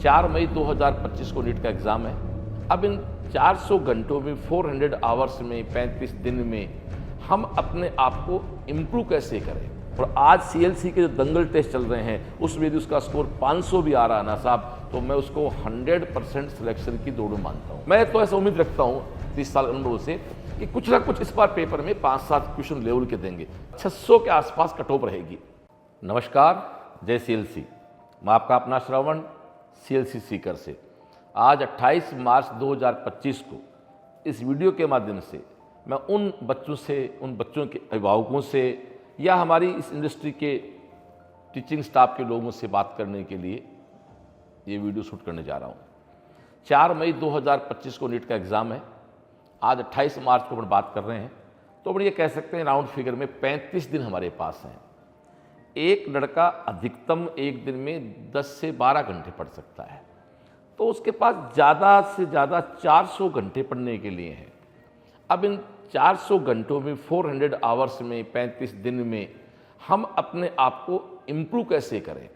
4 मई 2025 को नीट का एग्ज़ाम है। अब इन 400 घंटों में 400 आवर्स में 35 दिन में हम अपने आप को इम्प्रूव कैसे करें। और आज सीएलसी के जो दंगल टेस्ट चल रहे हैं उसमें यदि उसका स्कोर 500 भी आ रहा है ना साहब, तो मैं उसको 100% सिलेक्शन की दौड़ मानता हूँ। मैं तो ऐसा उम्मीद रखता हूँ 30 साल अनुभव से कि कुछ ना कुछ इस बार पेपर में 5-7 क्वेश्चन लेवल के देंगे। 600 के आसपास कट ऑफ रहेगी। नमस्कार, जय सीएलसी। मैं आपका अपना श्रवण सीएलसी सीकर से। आज 28 मार्च 2025 को इस वीडियो के माध्यम से मैं उन बच्चों के अभिभावकों से या हमारी इस इंडस्ट्री के टीचिंग स्टाफ के लोगों से बात करने के लिए ये वीडियो शूट करने जा रहा हूँ। 4 मई 2025 को नीट का एग्ज़ाम है। आज 28 मार्च को अपन बात कर रहे हैं, तो अपन ये कह सकते हैं राउंड फिगर में 35 दिन हमारे पास हैं। एक लड़का अधिकतम एक दिन में 10 से 12 घंटे पढ़ सकता है, तो उसके पास ज़्यादा से ज़्यादा 400 घंटे पढ़ने के लिए हैं। अब इन 400 घंटों में 400 आवर्स में 35 दिन में हम अपने आप को इम्प्रूव कैसे करें।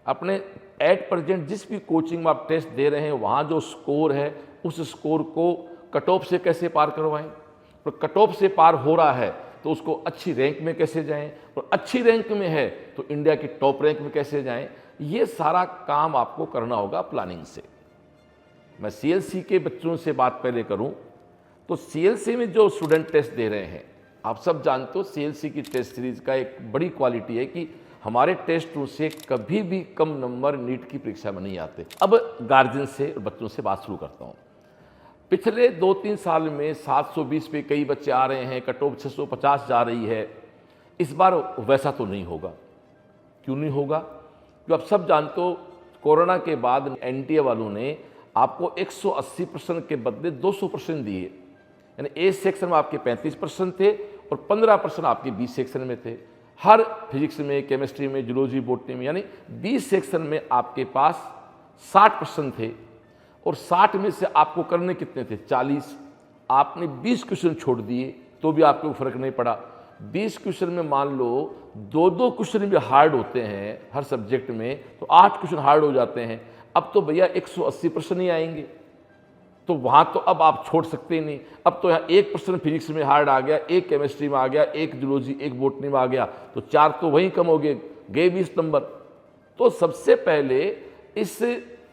अपने एट प्रेजेंट जिस भी कोचिंग में आप टेस्ट दे रहे हैं वहाँ जो स्कोर है उस स्कोर को कट ऑफ से कैसे पार करवाएं, और कट ऑफ से पार हो रहा है तो उसको अच्छी रैंक में कैसे जाएं, और अच्छी रैंक में है तो इंडिया की टॉप रैंक में कैसे जाएं। ये सारा काम आपको करना होगा प्लानिंग से। मैं सीएलसी के बच्चों से बात पहले करूं तो सीएलसी में जो स्टूडेंट टेस्ट दे रहे हैं, आप सब जानते हो सीएलसी की टेस्ट सीरीज का एक बड़ी क्वालिटी है कि हमारे टेस्ट से कभी भी कम नंबर नीट की परीक्षा में नहीं आते। अब गार्जियन से और बच्चों से बात शुरू करता हूँ। पिछले 2-3 साल में 720 पे कई बच्चे आ रहे हैं, कट ऑफ 650 जा रही है। इस बार वैसा तो नहीं होगा। क्यों नहीं होगा? जो आप सब जानते हो, कोरोना के बाद एनटीए वालों ने आपको 180% के बदले 200% दिए। यानी ए सेक्शन में आपके 35% थे और 15% आपके बी सेक्शन में थे। हर फिजिक्स में, केमिस्ट्री में, जूलॉजी, बॉटनी में, यानी बी सेक्शन में आपके पास 60% थे और 60 में से आपको करने कितने थे? 40। आपने 20 क्वेश्चन छोड़ दिए तो भी आपको फर्क नहीं पड़ा। 20 क्वेश्चन में मान लो 2-2 क्वेश्चन भी हार्ड होते हैं हर सब्जेक्ट में, तो 8 क्वेश्चन हार्ड हो जाते हैं। अब तो भैया 180% ही आएंगे, तो वहाँ तो अब आप छोड़ सकते ही नहीं। अब तो यहाँ 1% फिजिक्स में हार्ड आ गया, 1 केमिस्ट्री में आ गया, 1 जूलॉजी, 1 बॉटनी में आ गया, तो 4 तो वहीं कम हो गए 20 नंबर। तो सबसे पहले इस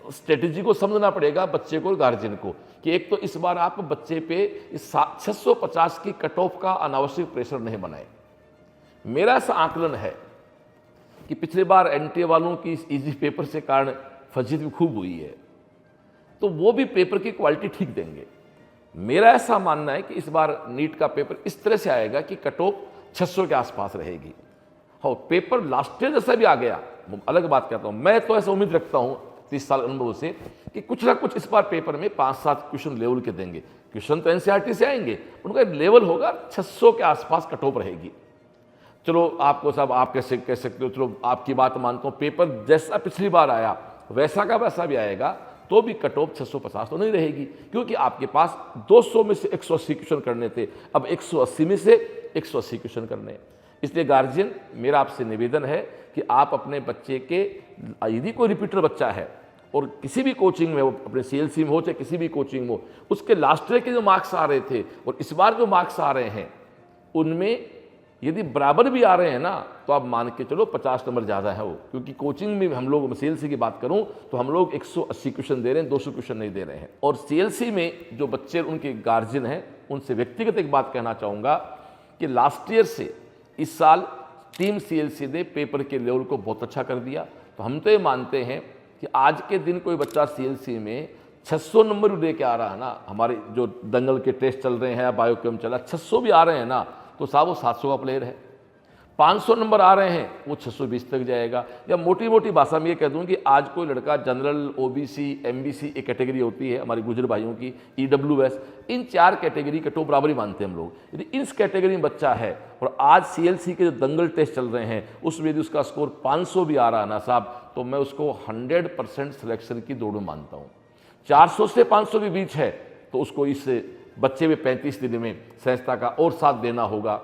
स्ट्रेटेजी को समझना पड़ेगा बच्चे को और गार्जियन को कि एक तो इस बार आप बच्चे पे इस 650 की कट ऑफ का अनावश्यक प्रेशर नहीं बनाए। मेरा ऐसा आकलन है कि पिछले बार एनटीए वालों की इस इजी पेपर से कारण फजीहत भी खूब हुई है, तो वो भी पेपर की क्वालिटी ठीक देंगे। मेरा ऐसा मानना है कि इस बार नीट का पेपर इस तरह से आएगा कि कट ऑफ 600 के आसपास रहेगी। हाँ, पेपर लास्ट ईयर जैसा भी आ गया, अलग बात कहता हूँ। मैं तो ऐसा उम्मीद रखता हूँ 30 साल अनुभव से कि कुछ ना कुछ इस बार पेपर में 5-7 क्वेश्चन लेवल के देंगे। क्वेश्चन तो एनसीईआरटी से आएंगे, उनका लेवल होगा 600 के आसपास कट ऑफ रहेगी। चलो आपको साहब आप कैसे कह सकते हो, चलो आपकी बात मानता हूँ, पेपर जैसा पिछली बार आया वैसा का वैसा भी आएगा तो भी कट ऑफ 650 तो नहीं रहेगी, क्योंकि आपके पास 200 में से 180 क्वेश्चन करने थे, अब 180 में से 180 क्वेश्चन करने। इसलिए गार्जियन, मेरा आपसे निवेदन है कि आप अपने बच्चे के, यदि कोई रिपीटर बच्चा है और किसी भी कोचिंग में हो, अपने सीएलसी में हो चाहे किसी भी कोचिंग में हो, उसके लास्ट ईयर के जो मार्क्स आ रहे थे और इस बार जो मार्क्स आ रहे हैं उनमें यदि बराबर भी आ रहे हैं ना, तो आप मान के चलो 50 नंबर ज़्यादा है वो। क्योंकि कोचिंग में हम लोग, सीएलसी की बात करूं तो हम लोग 180 क्वेश्चन दे रहे हैं, 200 क्वेश्चन नहीं दे रहे हैं। और सीएलसी में जो बच्चे उनके गार्जियन हैं उनसे व्यक्तिगत एक बात कहना चाहूँगा कि लास्ट ईयर से इस साल टीम सीएलसी ने पेपर के लेवल को बहुत अच्छा कर दिया। तो हम तो ये मानते हैं कि आज के दिन कोई बच्चा सीएलसी में 600 नंबर भी लेके आ रहा है ना, हमारे जो दंगल के टेस्ट चल रहे हैं, बायोकेम चला, 600 भी आ रहे हैं ना, तो साहब वो 700 का प्लेयर है। 500 नंबर आ रहे हैं वो 620 तक जाएगा। या मोटी मोटी भाषा में ये कह दूं कि आज कोई लड़का जनरल, ओबीसी, एमबीसी एक कैटेगरी होती है हमारी गुजर भाइयों की, ईडब्ल्यूएस, इन 4 कैटेगरी कट ऑफ बराबर ही मानते हैं हम लोग। यदि इस कैटेगरी में बच्चा है और आज सीएलसी के जो दंगल टेस्ट चल रहे हैं उसमें यदि उसका स्कोर 500 भी आ रहा है ना साहब, तो मैं उसको 100% सिलेक्शन की दौड़ में मानता हूँ। 400 से 500 के बीच है तो उसको इस बच्चे में 35 दिन में संस्था का और साथ देना होगा।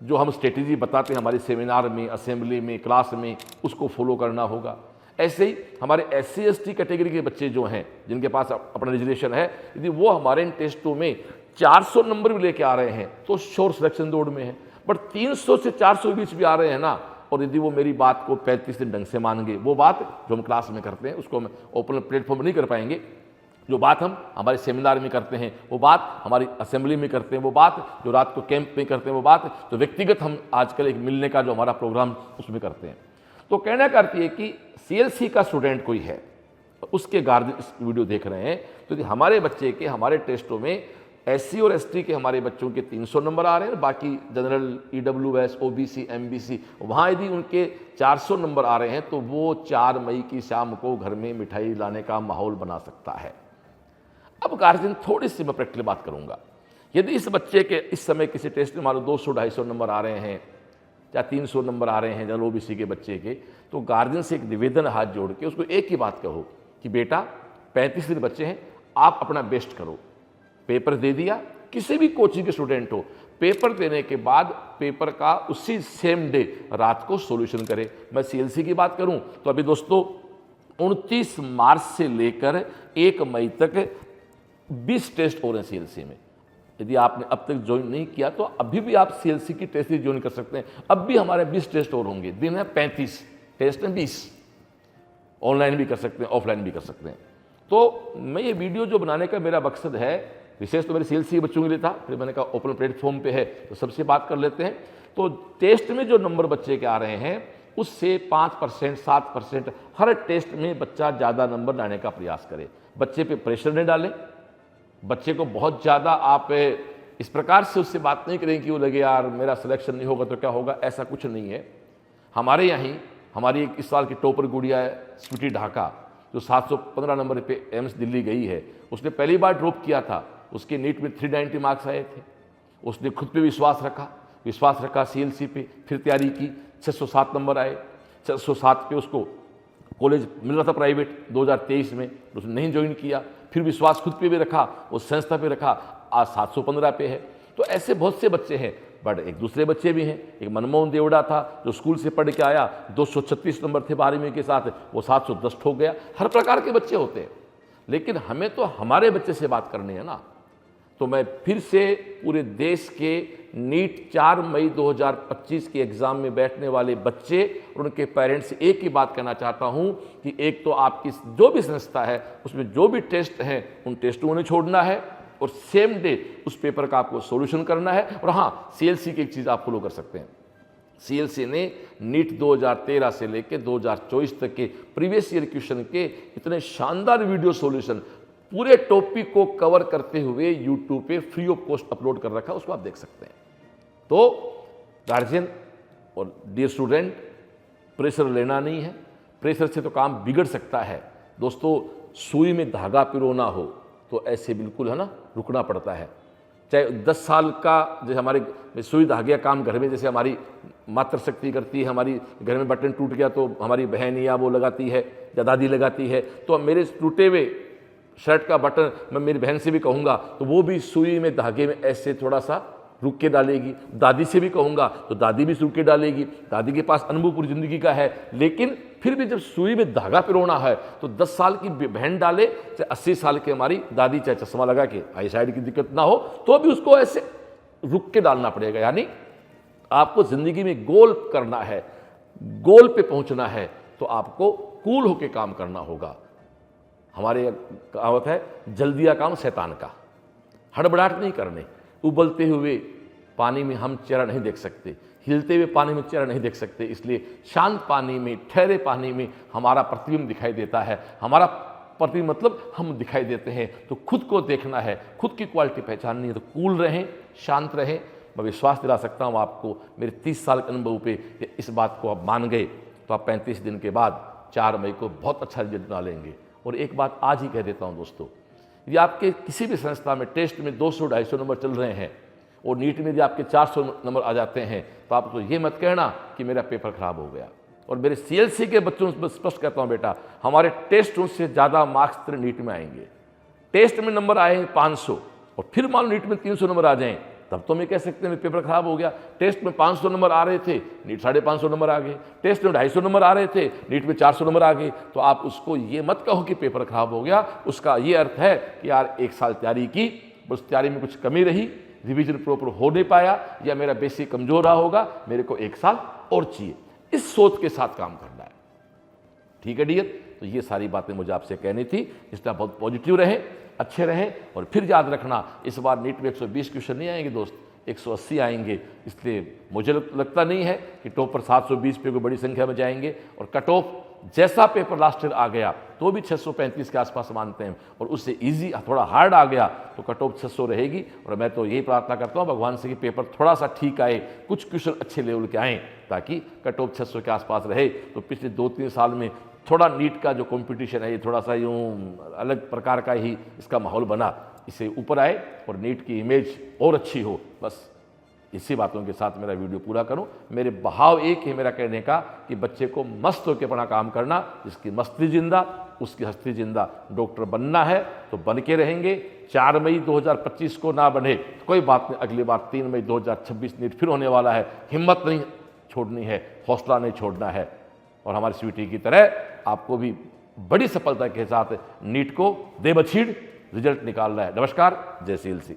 जो हम स्ट्रेटेजी बताते हैं हमारे सेमिनार में, असेंबली में, क्लास में, उसको फॉलो करना होगा। ऐसे ही हमारे SC ST कैटेगरी के बच्चे जो हैं, जिनके पास अपना रिजर्वेशन है, यदि वो हमारे इन टेस्टों में 400 नंबर भी लेके आ रहे हैं तो श्योर सिलेक्शन दौड़ में है। बट 300 से 400 के बीच भी आ रहे हैं ना, और यदि वो मेरी बात को 35 दिन ढंग से मान गए, वो बात जो हम क्लास में करते हैं उसको हम ओपन प्लेटफॉर्म नहीं कर पाएंगे, जो बात हम हमारे सेमिनार में करते हैं, वो बात हमारी असेंबली में करते हैं, वो बात जो रात को कैंप में करते हैं, वो बात जो व्यक्तिगत हम आजकल एक मिलने का जो हमारा प्रोग्राम उसमें करते हैं। तो कहना करती है कि CLC का स्टूडेंट कोई है, उसके गार्जियन इस वीडियो देख रहे हैं, तो यदि हमारे बच्चे के हमारे टेस्टों में SC और ST के हमारे बच्चों के 300 नंबर आ रहे हैं, बाकी जनरल, EWS, OBC, MBC वहाँ यदि उनके 400 नंबर आ रहे हैं, तो वो 4 मई की शाम को घर में मिठाई लाने का माहौल बना सकता है। अब गार्जियन थोड़ी सी मैं प्रैक्टिकल बात करूंगा। यदि इस बच्चे के इस समय किसी टेस्ट में हमारे 200-250 नंबर आ रहे हैं या 300 नंबर आ रहे हैं जनरल OBC के बच्चे के, तो गार्जियन से एक निवेदन हाथ जोड़ के उसको एक ही बात कहो कि बेटा 35 दिन बच्चे हैं, आप अपना बेस्ट करो। पेपर दे दिया, किसी भी कोचिंग के स्टूडेंट हो, पेपर देने के बाद पेपर का उसी सेम डे रात को सॉल्यूशन करें। मैं CLC की बात करूं तो अभी दोस्तों 29 मार्च से लेकर 1 मई तक 20 टेस्ट हो रहे हैं CLC में। यदि आपने अब तक ज्वाइन नहीं किया तो अभी भी आप CLC की टेस्ट ज्वाइन कर सकते हैं। अब भी हमारे 20 टेस्ट और होंगे, दिन है 35, टेस्ट है 20। ऑनलाइन भी कर सकते हैं, ऑफलाइन भी कर सकते हैं। तो मैं ये वीडियो जो बनाने का मेरा मकसद है, विशेष तो मेरे CLC बच्चों के लिए था, फिर मैंने कहा ओपन प्लेटफॉर्म पे है तो सबसे बात कर लेते हैं। तो टेस्ट में जो नंबर बच्चे के आ रहे हैं उससे 5%, 7% हर टेस्ट में बच्चा ज़्यादा नंबर लाने का प्रयास करे। बच्चे पे प्रेशर नहीं डालें, बच्चे को बहुत ज़्यादा आप इस प्रकार से उससे बात नहीं करें कि वो लगे यार मेरा सिलेक्शन नहीं होगा तो क्या होगा, ऐसा कुछ नहीं है। हमारे यहाँ हमारी एक इस साल की टॉपर गुड़िया है स्वीटी ढाका, जो 715 नंबर पे एम्स दिल्ली गई है। उसने पहली बार ड्रॉप किया था, उसके नीट में 390 मार्क्स आए थे। उसने खुद पे विश्वास रखा CLC पे, फिर तैयारी की, 607 नंबर आए। 607 पे उसको कॉलेज मिल रहा था प्राइवेट 2023 में, उसने नहीं ज्वाइन किया, फिर विश्वास खुद पे भी रखा, उस संस्था पे रखा, आज 715 पे है। तो ऐसे बहुत से बच्चे हैं। बट एक दूसरे बच्चे भी हैं, एक मनमोहन देवड़ा था जो स्कूल से पढ़ के आया, 236 नंबर थे 12वीं के साथ, वो 710 हो गया। हर प्रकार के बच्चे होते हैं, लेकिन हमें तो हमारे बच्चे से बात करनी है ना। तो मैं फिर से पूरे देश के नीट 4 मई 2025 के एग्ज़ाम में बैठने वाले बच्चे और उनके पेरेंट्स से एक ही बात कहना चाहता हूं कि एक तो आपकी जो भी संस्था है उसमें जो भी टेस्ट हैं उन टेस्टों को नहीं छोड़ना है, और सेम डे उस पेपर का आपको सॉल्यूशन करना है। और हाँ, CLC की एक चीज़ आप फॉलो कर सकते हैं। CLC ने नीट 2013 से लेकर 2024 तक के प्रीवियस ईयर क्वेश्चन के इतने शानदार वीडियो सॉल्यूशन पूरे टॉपिक को कवर करते हुए यूट्यूब पे फ्री ऑफ कॉस्ट अपलोड कर रखा है, उसको आप देख सकते हैं। तो गार्जियन और डियर स्टूडेंट, प्रेशर लेना नहीं है, प्रेशर से तो काम बिगड़ सकता है। दोस्तों, सुई में धागा पिरोना हो तो ऐसे बिल्कुल है ना रुकना पड़ता है। चाहे 10 साल का जैसे हमारे सुई धागे का काम घर में जैसे हमारी मातृशक्ति करती है, हमारी घर में बटन टूट गया तो हमारी बहन या वो लगाती है या दादी लगाती है, तो मेरे टूटे हुए शर्ट का बटन मैं मेरी बहन से भी कहूँगा तो वो भी सुई में धागे में ऐसे थोड़ा सा रुक के डालेगी। दादी से भी कहूँगा तो दादी भी रुक के डालेगी। दादी के पास अनुभव पूरी जिंदगी का है, लेकिन फिर भी जब सुई में धागा पिरोना है तो 10 साल की बहन डाले, चाहे 80 साल की हमारी दादी, चाहे चश्मा लगा के आई साइड की दिक्कत ना हो तो भी उसको ऐसे रुक के डालना पड़ेगा। यानी आपको जिंदगी में गोल करना है, गोल पे पहुंचना है तो आपको कूल होके काम करना होगा। हमारे कहावत है, जल्दिया काम शैतान का। हड़बड़ाहट नहीं करने। उबलते हुए पानी में हम चेहरा नहीं देख सकते, हिलते हुए पानी में चेहरा नहीं देख सकते, इसलिए शांत पानी में, ठहरे पानी में हमारा प्रतिबिंब दिखाई देता है। हमारा प्रतिबिंब मतलब हम दिखाई देते हैं। तो खुद को देखना है, खुद की क्वालिटी पहचाननी है, तो कूल रहें, शांत रहें। मैं विश्वास दिला सकता हूँ आपको, मेरे 30 साल के अनुभव पे इस बात को आप मान गए तो आप 35 दिन के बाद 4 मई को बहुत अच्छा रिजल्ट बना लेंगे। और एक बात आज ही कह देता हूँ दोस्तों, यदि आपके किसी भी संस्था में टेस्ट में 200-250 नंबर चल रहे हैं और नीट में यदि आपके 400 नंबर आ जाते हैं तो आप तो ये मत कहना कि मेरा पेपर खराब हो गया। और मेरे CLC के बच्चों से स्पष्ट कहता हूँ, बेटा हमारे टेस्ट से ज़्यादा मार्क्स तेरे नीट में आएंगे। टेस्ट में नंबर आए हैं 500 और फिर मान लो नीट में 300 नंबर आ जाएं तब तो मैं कह सकते हैं पेपर खराब हो गया। टेस्ट में 500 नंबर आ रहे थे, नीट 550 नंबर आ गए। टेस्ट में 250 नंबर आ रहे थे, नीट में 400 नंबर आ गए। तो आप उसको ये मत कहो कि पेपर खराब हो गया। उसका ये अर्थ है कि यार 1 साल तैयारी की, उस तैयारी में कुछ कमी रही, रिवीजन प्रॉपर हो नहीं पाया, या मेरा बेसिक कमजोर रहा होगा, मेरे को 1 साल और चाहिए। इस सोच के साथ काम करना है। ठीक है डियर, तो ये सारी बातें मुझे आपसे कहनी थी। इसलिए बहुत पॉजिटिव रहे, अच्छे रहे। और फिर याद रखना, इस बार नीट में 120 क्वेश्चन नहीं आएंगे दोस्त, 180 आएंगे। इसलिए मुझे लगता नहीं है कि टॉपर 720 पे कोई बड़ी संख्या में जाएंगे। और कट ऑफ जैसा पेपर लास्ट ईयर आ गया तो भी 635 के आसपास मानते हैं, और उससे इजी थोड़ा हार्ड आ गया तो कट ऑफ 600 रहेगी। और मैं तो यही प्रार्थना करता हूँ भगवान से कि पेपर थोड़ा सा ठीक आए, कुछ क्वेश्चन अच्छे लेवल के आएँ, ताकि कट ऑफ 600 के आसपास रहे। तो पिछले 2-3 साल में थोड़ा नीट का जो कंपटीशन है ये थोड़ा सा यूँ अलग प्रकार का ही इसका माहौल बना, इसे ऊपर आए और नीट की इमेज और अच्छी हो। बस इसी बातों के साथ मेरा वीडियो पूरा करूं। मेरे बहाव एक है मेरा कहने का कि बच्चे को मस्त होकर अपना काम करना, जिसकी मस्ती जिंदा उसकी हस्ती जिंदा। डॉक्टर बनना है तो बन के रहेंगे। 4 मई 2025 को ना बने तो कोई बात नहीं, अगली बार 3 मई 2026 नीट फिर होने वाला है। हिम्मत नहीं छोड़नी है, हौसला नहीं छोड़ना है। और हमारी स्वीटी की तरह आपको भी बड़ी सफलता के साथ नीट को दे बछीड़ रिजल्ट निकालना है। नमस्कार, जय CLC।